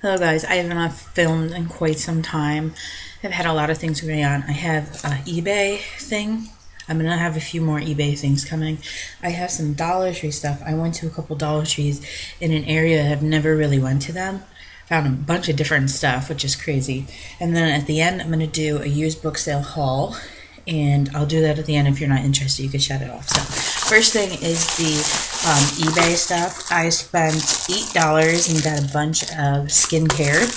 Hello guys, I have not filmed in quite some time. I've had a lot of things going on. I have an eBay thing. I'm going to have a few more eBay things coming. I have some Dollar Tree stuff. I went to a couple Dollar Trees in an area I've never really went to them. Found a bunch of different stuff, which is crazy. And then at the end, I'm going to do a used book sale haul. And I'll do that at the end. If you're not interested, you can shut it off. So first thing is the eBay stuff. I spent $8 and got a bunch of skincare.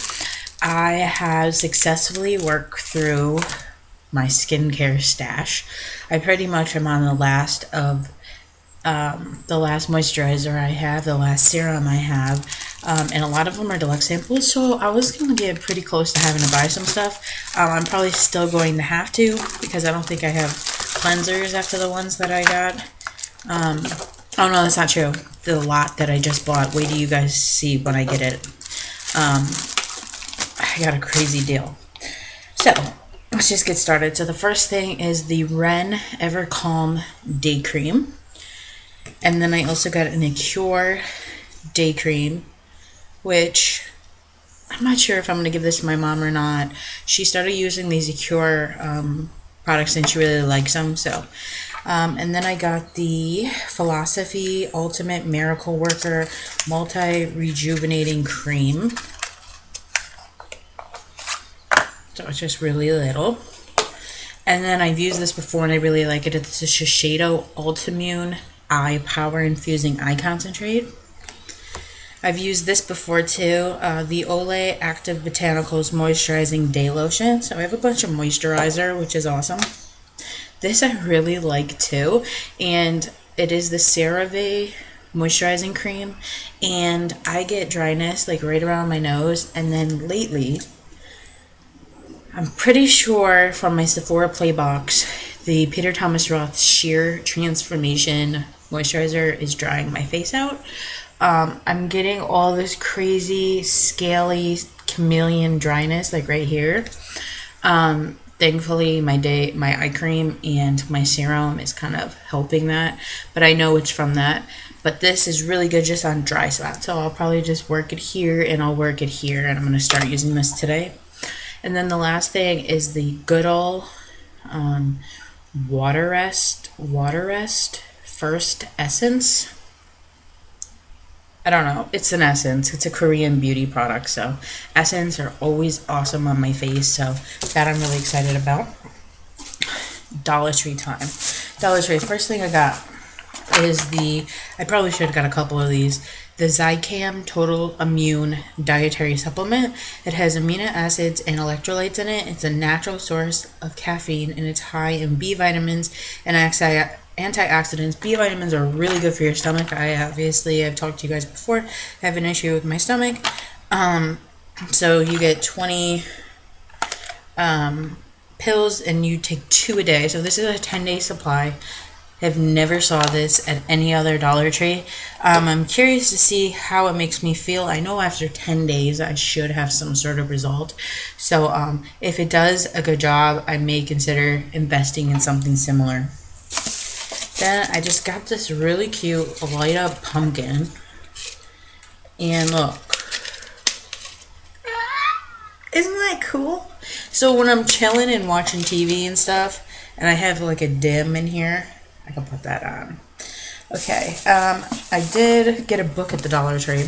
I have successfully worked through my skincare stash. I pretty much am on the last moisturizer I have, the last serum I have, and a lot of them are deluxe samples, so I was going to get pretty close to having to buy some stuff. I'm probably still going to have to, because I don't think I have cleansers after the ones that I got. Oh no, that's not true. The lot that I just bought, wait till you guys see when I get it. I got a crazy deal. So, let's just get started. So the first thing is the Ren Ever Calm Day Cream. And then I also got an Acure Day Cream, which I'm not sure if I'm going to give this to my mom or not. She started using these Acure products and she really likes them. So, and then I got the Philosophy Ultimate Miracle Worker Multi-Rejuvenating Cream. So it's just really little. And then I've used this before and I really like it. It's the Shiseido Ultimune Eye Power Infusing Eye Concentrate. I've used this before too, the Olay Active Botanicals Moisturizing Day Lotion. So I have a bunch of moisturizer, which is awesome. This I really like too, and it is the CeraVe Moisturizing Cream, and I get dryness like right around my nose, and then lately, I'm pretty sure from my Sephora Play box, the Peter Thomas Roth Sheer Transformation Moisturizer is drying my face out. I'm getting all this crazy, scaly, chameleon dryness, like right here. Thankfully, my eye cream and my serum is kind of helping that, but I know it's from that. But this is really good just on dry spots, so I'll probably just work it here, and I'll work it here, and I'm going to start using this today. And then the last thing is the Goodall Water Rest First Essence. I don't know. It's an essence. It's a Korean beauty product. So essence are always awesome on my face. So that I'm really excited about. Dollar Tree time. Dollar Tree. First thing I got is I probably should have got a couple of these. The Zicam Total Immune Dietary Supplement. It has amino acids and electrolytes in it. It's a natural source of caffeine, and it's high in B vitamins and antioxidants. B vitamins are really good for your stomach. I've talked to you guys before. I have an issue with my stomach. So you get 20 pills, and you take 2 a day. So this is a 10-day supply. I've never saw this at any other Dollar Tree. I'm curious to see how it makes me feel. I know after 10 days I should have some sort of result. So if it does a good job, I may consider investing in something similar. Then I just got this really cute light up pumpkin. And look. Isn't that cool? So when I'm chilling and watching TV and stuff, and I have like a dim in here, I can put that on. Okay, I did get a book at the Dollar Tree.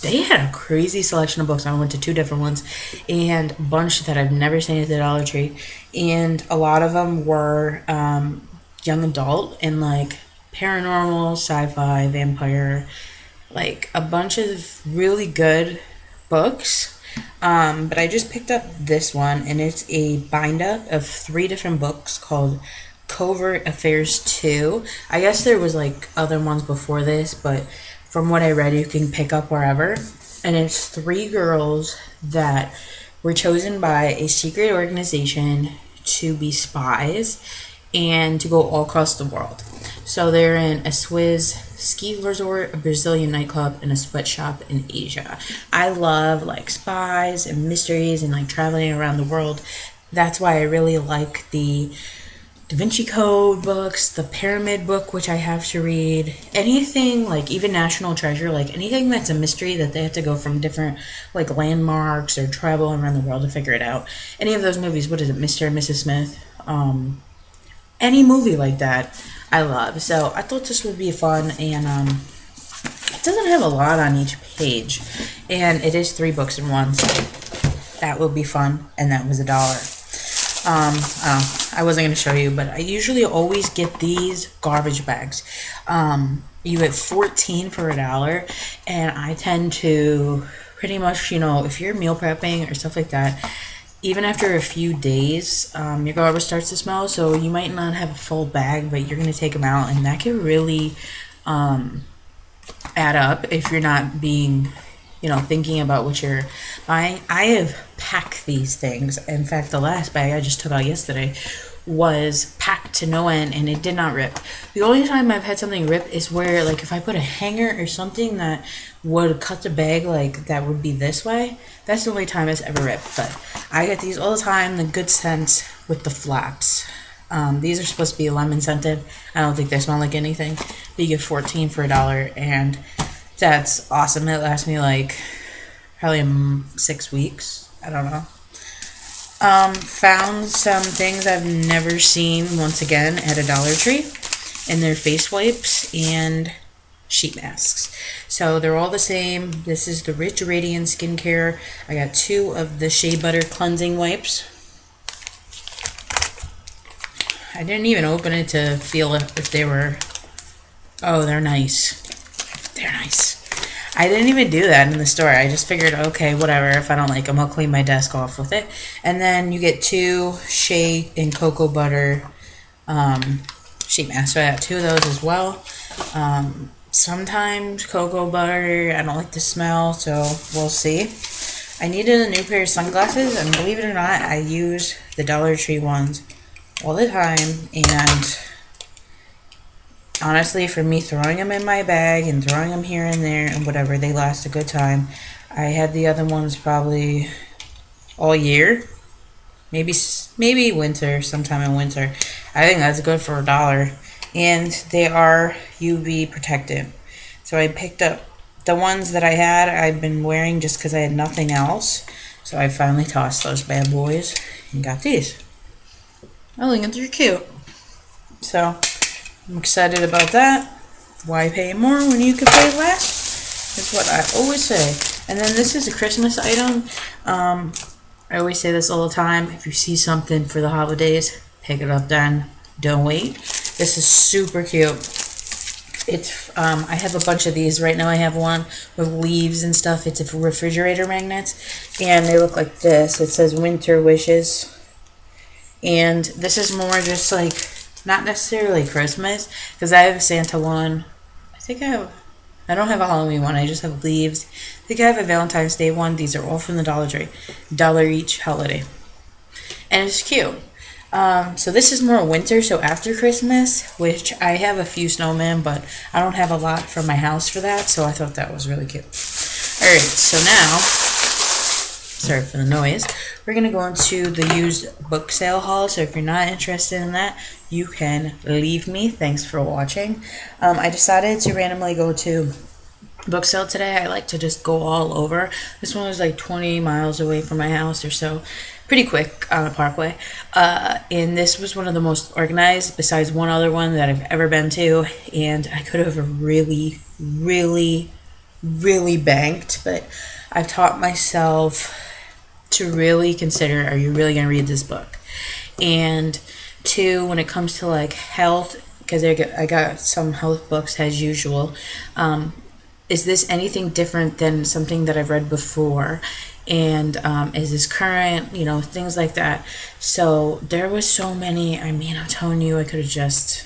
They had a crazy selection of books. I went to 2 different ones, and a bunch that I've never seen at the Dollar Tree. And a lot of them were young adult and like paranormal, sci-fi, vampire, like a bunch of really good books. But I just picked up this one, and it's a bind up of 3 different books called Covert Affairs 2. I guess there was like other ones before this, but from what I read, you can pick up wherever. And it's 3 girls that were chosen by a secret organization to be spies and to go all across the world. So they're in a Swiss ski resort, a Brazilian nightclub, and a sweatshop in Asia. I love like spies and mysteries and like traveling around the world. That's why I really like the Da Vinci Code books, the Pyramid book, which I have to read, anything like even National Treasure, like anything that's a mystery that they have to go from different like landmarks or travel around the world to figure it out. Any of those movies, what is it, Mr. and Mrs. Smith? Any movie like that, I love. So I thought this would be fun, and it doesn't have a lot on each page, and it is 3 books in one, so that would be fun, and that was $1. I wasn't going to show you, but I usually always get these garbage bags. You get 14 for $1, and I tend to pretty much, if you're meal prepping or stuff like that, even after a few days, your garbage starts to smell, so you might not have a full bag, but you're going to take them out, and that can really add up if you're not being thinking about what you're buying. I have packed these things. In fact, the last bag I just took out yesterday was packed to no end, and it did not rip. The only time I've had something rip is where, like, if I put a hanger or something that would cut the bag, like, that would be this way, that's the only time it's ever ripped. But I get these all the time, the good scents with the flaps. These are supposed to be lemon scented. I don't think they smell like anything. But you get 14 for $1, and that's awesome. It lasts me like probably 6 weeks. I don't know. Found some things I've never seen once again at a Dollar Tree, and they're face wipes and sheet masks. So they're all the same. This is the Rich Radiant Skincare. I got 2 of the Shea Butter cleansing wipes. I didn't even open it to feel if they were. Oh, they're nice. They're nice. I didn't even do that in the store. I just figured, okay, whatever. If I don't like them, I'll clean my desk off with it. And then you get 2 shea and cocoa butter sheet masks. So I got 2 of those as well. Sometimes cocoa butter, I don't like the smell, so we'll see. I needed a new pair of sunglasses, and believe it or not, I use the Dollar Tree ones all the time, and honestly, for me, throwing them in my bag and throwing them here and there and whatever, they last a good time. I had the other ones probably all year, maybe winter, sometime in winter. I think that's good for $1, and they are UV protected. So I picked up the ones that I had. I've been wearing just because I had nothing else. So I finally tossed those bad boys and got these. I think they're cute. So I'm excited about that. Why pay more when you can pay less? That's what I always say. And then this is a Christmas item. I always say this all the time. If you see something for the holidays, pick it up then. Don't wait. This is super cute. It's I have a bunch of these. Right now I have one with leaves and stuff. It's a refrigerator magnets. And they look like this. It says Winter Wishes. And this is more just like, not necessarily Christmas, because I have a Santa one. I don't have a Halloween one. I just have leaves. I think I have a Valentine's Day one. These are all from the Dollar Tree. $1 each holiday. And it's cute. So this is more winter, so after Christmas, which I have a few snowmen, but I don't have a lot from my house for that, so I thought that was really cute. Alright, so now, sorry for the noise, we're going to go into the used book sale haul, so if you're not interested in that, you can leave me. Thanks for watching. I decided to randomly go to book sale today. I like to just go all over. This one was like 20 miles away from my house or so. Pretty quick on the parkway. And this was one of the most organized, besides one other one that I've ever been to. And I could have really, really, really banked. But I've taught myself to really consider, are you really going to read this book? And 2, when it comes to like health, because I got some health books as usual. Is this anything different than something that I've read before? And is this current? Things like that. So there was so many. I mean, I'm telling you, I could have just...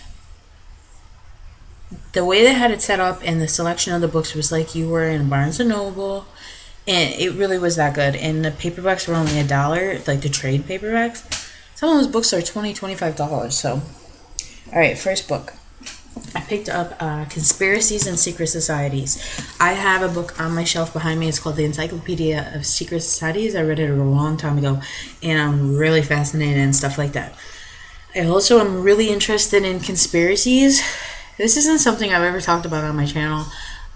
The way they had it set up and the selection of the books was like you were in Barnes & Noble. And it really was that good. And the paperbacks were only $1, like the trade paperbacks. Some of those books are $20, $25. So, all right, first book. I picked up Conspiracies and Secret Societies. I have a book on my shelf behind me. It's called The Encyclopedia of Secret Societies. I read it a long time ago, and I'm really fascinated and stuff like that. I also am really interested in conspiracies. This isn't something I've ever talked about on my channel.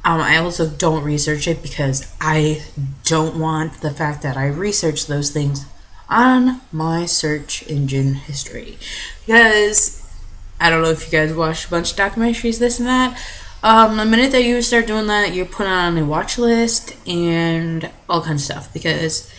I also don't research it because I don't want the fact that I research those things on my search engine history. Because I don't know if you guys watch a bunch of documentaries, this and that. The minute that you start doing that, you're put on a watch list and all kinds of stuff. Because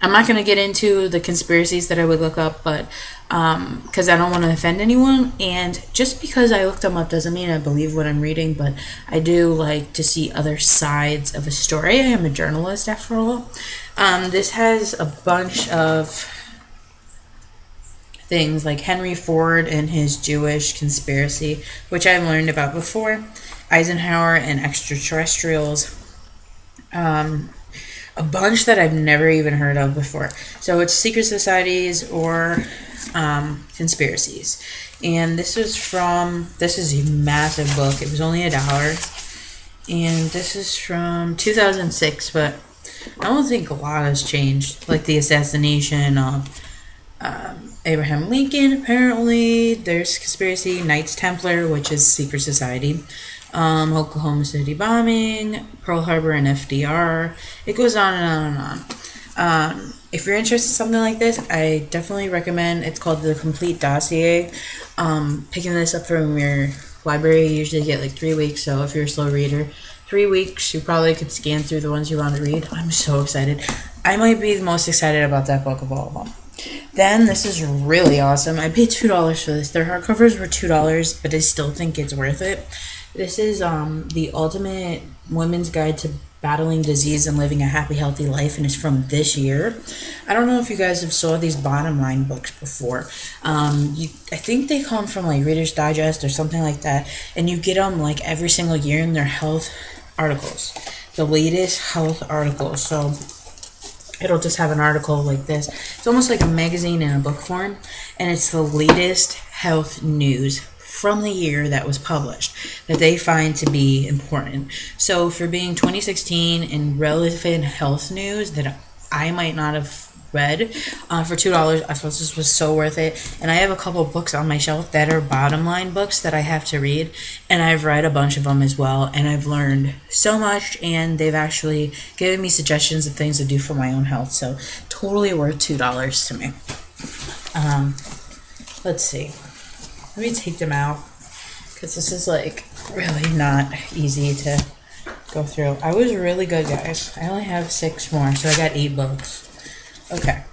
I'm not going to get into the conspiracies that I would look up, but because I don't want to offend anyone. And just because I looked them up doesn't mean I believe what I'm reading, but I do like to see other sides of a story. I am a journalist after all. This has a bunch of things like Henry Ford and his Jewish conspiracy, which I've learned about before, Eisenhower and extraterrestrials, a bunch that I've never even heard of before. So it's secret societies or conspiracies. And this is a massive book. It was only $1. And this is from 2006, but I don't think a lot has changed. Like the assassination of Abraham Lincoln, apparently. There's conspiracy, Knights Templar, which is secret society. Oklahoma City bombing, Pearl Harbor and FDR. It goes on and on and on. If you're interested in something like this, I definitely recommend. It's called The Complete Dossier. Picking this up from your library, you usually get like 3 weeks. So if you're a slow reader, 3 weeks, you probably could scan through the ones you want to read. I'm so excited. I might be the most excited about that book of all of them. Then this is really awesome. I paid $2 for this. Their hardcovers were $2, but I still think it's worth it. This is the Ultimate Women's Guide to Battling Disease and Living a Happy, Healthy Life, and it's from this year. I don't know if you guys have saw these bottom line books before. I think they come from like Reader's Digest or something like that, and you get them like every single year in their health articles, the latest health articles. So it'll just have an article like this. It's almost like a magazine in a book form, and it's the latest health news from the year that was published that they find to be important. So for being 2016 in relevant health news that I might not have read, for $2, I thought this was so worth it. And I have a couple books on my shelf that are bottom line books that I have to read, and I've read a bunch of them as well, and I've learned so much, and they've actually given me suggestions of things to do for my own health. So totally worth $2 to me. Let's see. Let me take them out, because this is like really not easy to go through. I was really good, guys. I only have 6 more, so I got 8 books. Okay.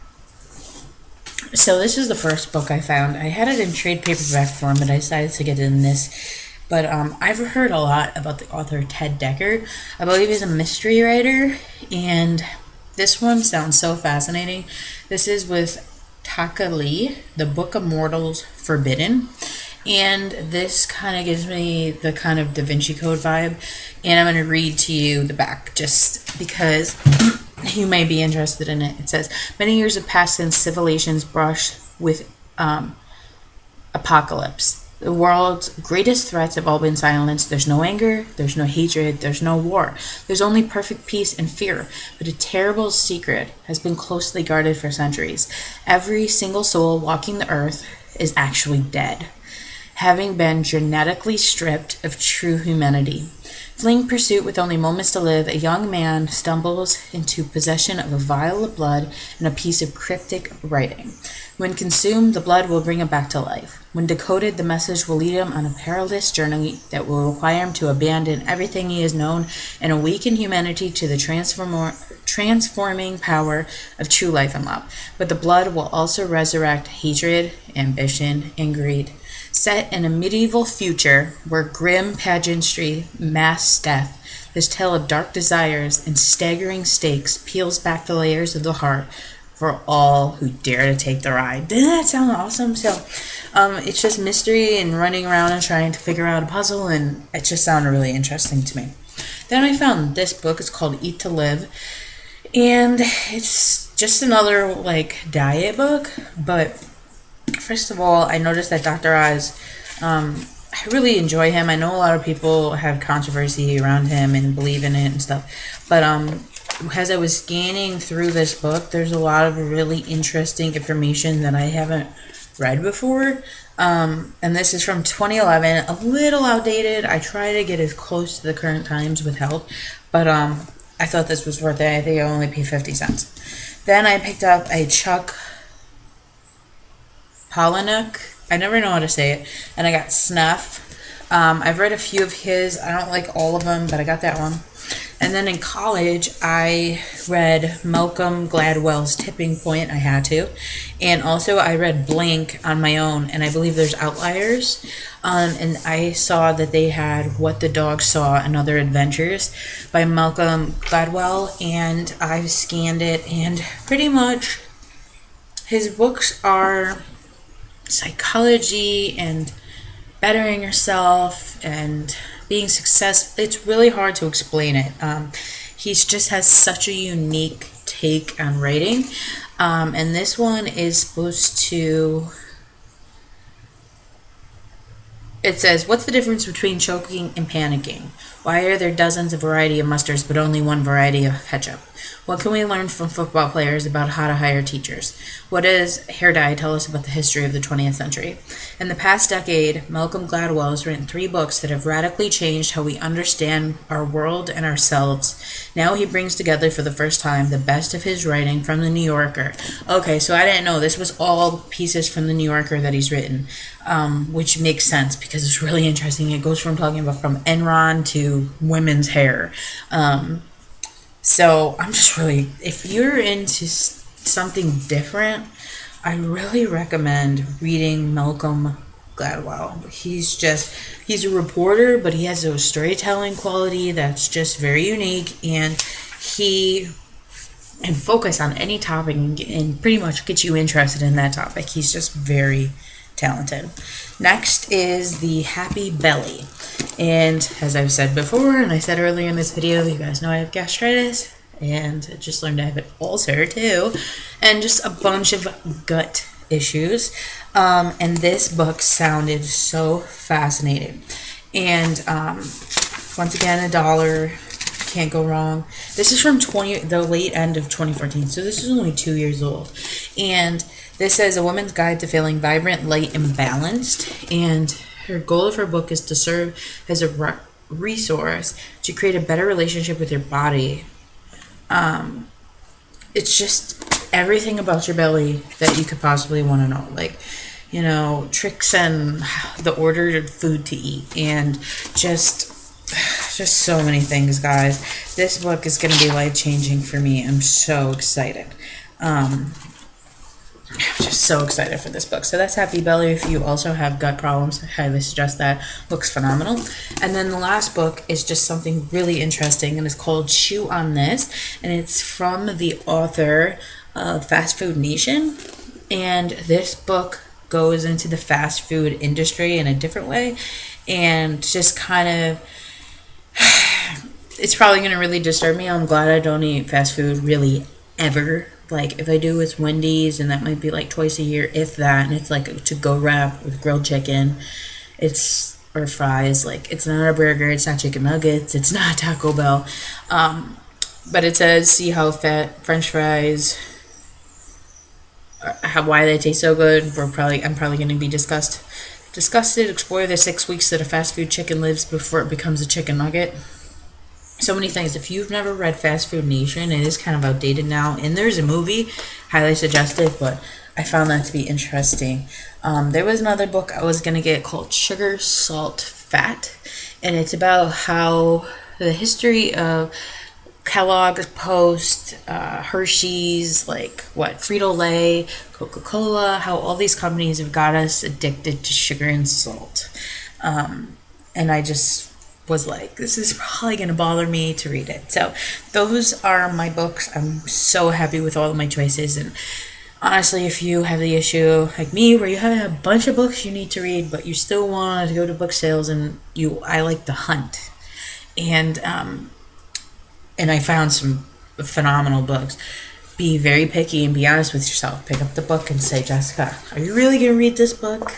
So this is the first book I found. I had it in trade paperback form, but I decided to get it in this. But I've heard a lot about the author Ted Dekker. I believe he's a mystery writer, and this one sounds so fascinating. This is with Taka Lee, The Book of Mortals Forbidden. And this kind of gives me the kind of Da Vinci Code vibe. And I'm going to read to you the back just because you may be interested in it. It says, many years have passed since civilizations brushed with apocalypse. The world's greatest threats have all been silenced. There's no anger, there's no hatred, there's no war. There's only perfect peace and fear. But a terrible secret has been closely guarded for centuries. Every single soul walking the earth is actually dead, having been genetically stripped of true humanity. Fleeing pursuit with only moments to live, a young man stumbles into possession of a vial of blood and a piece of cryptic writing. When consumed, the blood will bring him back to life. When decoded, the message will lead him on a perilous journey that will require him to abandon everything he has known and awaken humanity to the transforming power of true life and love. But the blood will also resurrect hatred, ambition, and greed. Set in a medieval future where grim pageantry, mass death, this tale of dark desires and staggering stakes peels back the layers of the heart for all who dare to take the ride. Didn't that sound awesome? So, it's just mystery and running around and trying to figure out a puzzle, and it just sounded really interesting to me. Then I found this book. It's called Eat to Live, and it's just another like diet book. But first of all, I noticed that Dr. Oz, I really enjoy him. I know a lot of people have controversy around him and believe in it and stuff, but as I was scanning through this book, there's a lot of really interesting information that I haven't read before. And this is from 2011, a little outdated. I try to get as close to the current times with help, but I thought this was worth it. I think I only paid 50 cents. Then I picked up a Chuck Palahniuk. I never know how to say it. And I got Snuff. I've read a few of his. I don't like all of them, but I got that one. And then in college, I read Malcolm Gladwell's Tipping Point. I had to. And also I read Blank on my own, and I believe there's Outliers. And I saw that they had What the Dog Saw and Other Adventures by Malcolm Gladwell, and I scanned it, and pretty much his books are psychology and bettering yourself and being successful. It's really hard to explain it. He just has such a unique take on writing. And this one is supposed to... It says, what's the difference between choking and panicking? Why are there dozens of variety of mustards but only one variety of ketchup? What can we learn from football players about how to hire teachers? What does hair dye tell us about the history of the 20th century? In the past decade, Malcolm Gladwell has written 3 books that have radically changed how we understand our world and ourselves. Now he brings together for the first time the best of his writing from the New Yorker. Okay, so I didn't know this was all pieces from the New Yorker that he's written, which makes sense because it's really interesting. It goes from talking about from Enron to women's hair. So I'm just really, if you're into something different, I really recommend reading Malcolm Gladwell. He's a reporter, but he has a storytelling quality that's just very unique, and he can focus on any topic and pretty much get you interested in that topic. He's just very talented. Next is the Happy Belly. And as I've said before, and I said earlier in this video, you guys know I have gastritis, and I just learned I have an ulcer too, and just a bunch of gut issues. And this book sounded so fascinating. And once again, $1, can't go wrong. This is from the late end of 2014, so this is only 2 years old. And this says A Woman's Guide to Feeling Vibrant, Light, and Balanced. And her goal of her book is to serve as a resource to create a better relationship with your body. It's just everything about your belly that you could possibly want to know. Like, you know, tricks and the order of food to eat, and just so many things, guys. This book is going to be life-changing for me. I'm so excited. I'm just so excited for this book. So that's Happy Belly. If you also have gut problems, I highly suggest that. Looks phenomenal. And then the last book is just something really interesting, and it's called Chew on This, and it's from the author of Fast Food Nation. And this book goes into the fast food industry in a different way, and just kind of, it's probably going to really disturb me. I'm glad I don't eat fast food really ever. Like, if I do, it's Wendy's, and that might be like twice a year, if that, and it's like a to-go wrap with grilled chicken, or fries. Like, it's not a burger, it's not chicken nuggets, it's not Taco Bell. But it says, see how French fries, why they taste so good. I'm probably going to be disgusted. Explore the 6 weeks that a fast food chicken lives before it becomes a chicken nugget. So many things. If you've never read Fast Food Nation, it is kind of outdated now, and there's a movie, highly suggested, but I found that to be interesting. There was another book I was going to get called Sugar, Salt, Fat, and it's about how the history of Kellogg's, Post, Hershey's, Frito-Lay, Coca-Cola, how all these companies have got us addicted to sugar and salt. And I just was like, this is probably going to bother me to read it. So those are my books. I'm so happy with all of my choices. And honestly, if you have the issue like me where you have a bunch of books you need to read, but you still want to go to book sales, and I like to hunt. And I found some phenomenal books. Be very picky and be honest with yourself. Pick up the book and say, Jessica, are you really going to read this book?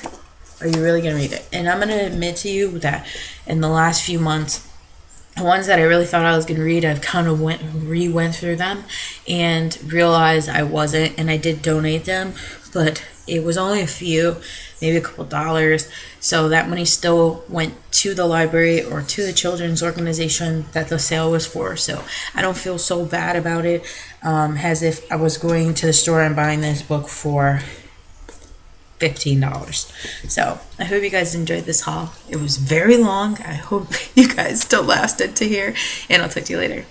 Are you really going to read it? And I'm going to admit to you that in the last few months, the ones that I really thought I was going to read, I've kind of went through them and realized I wasn't, and I did donate them. But it was only a few, maybe a couple dollars. So that money still went to the library or to the children's organization that the sale was for. So I don't feel so bad about it, as if I was going to the store and buying this book for $15. So I hope you guys enjoyed this haul. It was very long. I hope you guys still lasted to here, and I'll talk to you later.